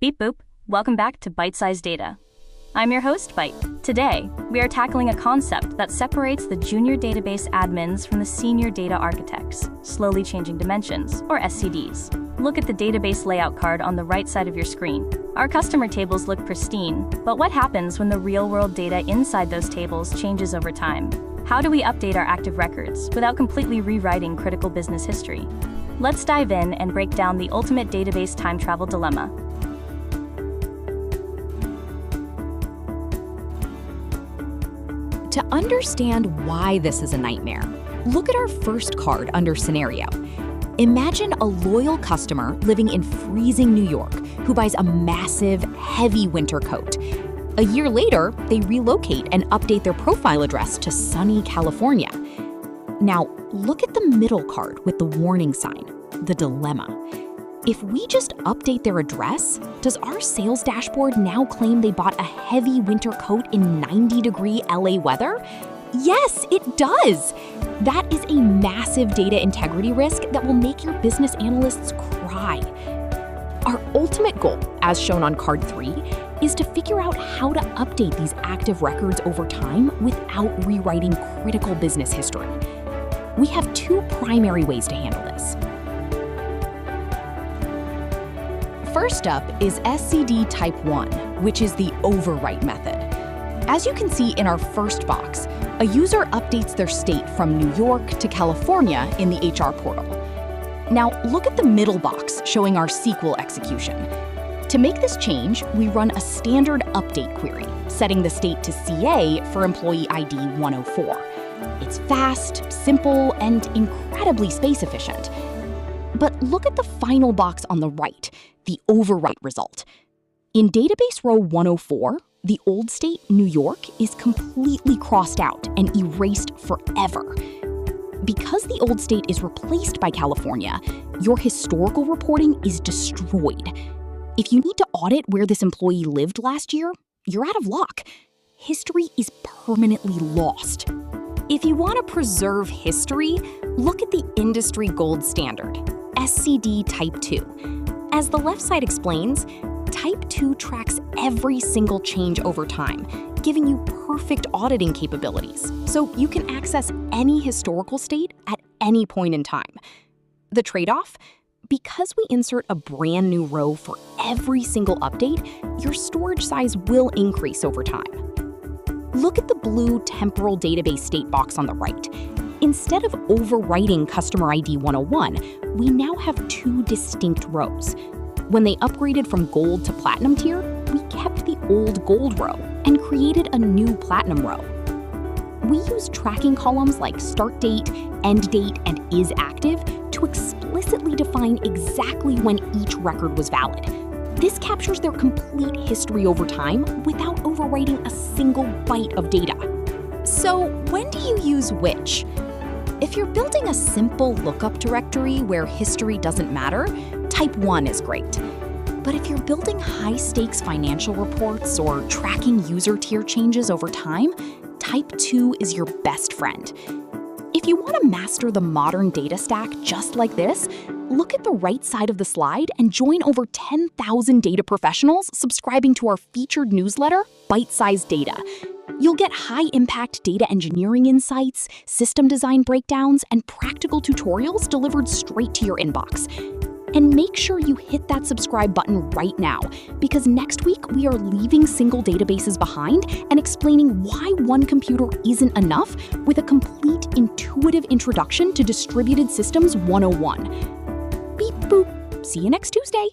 Beep boop, welcome back to Byte-Sized Data. I'm your host, Byte. Today, we are tackling a concept that separates the junior database admins from the senior data architects, slowly changing dimensions, or SCDs. Look at the database layout card on the right side of your screen. Our customer tables look pristine, but what happens when the real-world data inside those tables changes over time? How do we update our active records without completely rewriting critical business history? Let's dive in and break down the ultimate database time travel dilemma. To understand why this is a nightmare, look at our first card under scenario. Imagine a loyal customer living in freezing New York who buys a massive, heavy winter coat. A year later, they relocate and update their profile address to sunny California. Now, look at the middle card with the warning sign, the dilemma. If we just update their address, does our sales dashboard now claim they bought a heavy winter coat in 90-degree LA weather? Yes, it does! That is a massive data integrity risk that will make your business analysts cry. Our ultimate goal, as shown on card 3, is to figure out how to update these active records over time without rewriting critical business history. We have two primary ways to handle this. First up is SCD Type 1, which is the overwrite method. As you can see in our first box, a user updates their state from New York to California in the HR portal. Now, look at the middle box showing our SQL execution. To make this change, we run a standard update query, setting the state to CA for employee ID 104. It's fast, simple, and incredibly space efficient. But look at the final box on the right, the overwrite result. In database row 104, the old state, New York, is completely crossed out and erased forever. Because the old state is replaced by California, your historical reporting is destroyed. If you need to audit where this employee lived last year, you're out of luck. History is permanently lost. If you want to preserve history, look at the industry gold standard, SCD Type 2. As the left side explains, Type 2 tracks every single change over time, giving you perfect auditing capabilities, so you can access any historical state at any point in time. The trade-off? Because we insert a brand new row for every single update, your storage size will increase over time. Look at the blue temporal database state box on the right. Instead of overwriting customer ID 101, we now have two distinct rows. When they upgraded from gold to platinum tier, we kept the old gold row and created a new platinum row. We use tracking columns like start date, end date, and is active to explicitly define exactly when each record was valid. This captures their complete history over time without overwriting a single byte of data. So when do you use which? If you're building a simple lookup directory where history doesn't matter, Type 1 is great. But if you're building high-stakes financial reports or tracking user tier changes over time, Type 2 is your best friend. If you want to master the modern data stack just like this, look at the right side of the slide and join over 10,000 data professionals subscribing to our featured newsletter, Byte-Sized Data. You'll get high-impact data engineering insights, system design breakdowns, and practical tutorials delivered straight to your inbox. And make sure you hit that subscribe button right now, because next week we are leaving single databases behind and explaining why one computer isn't enough with a complete intuitive introduction to Distributed Systems 101. Beep boop. See you next Tuesday.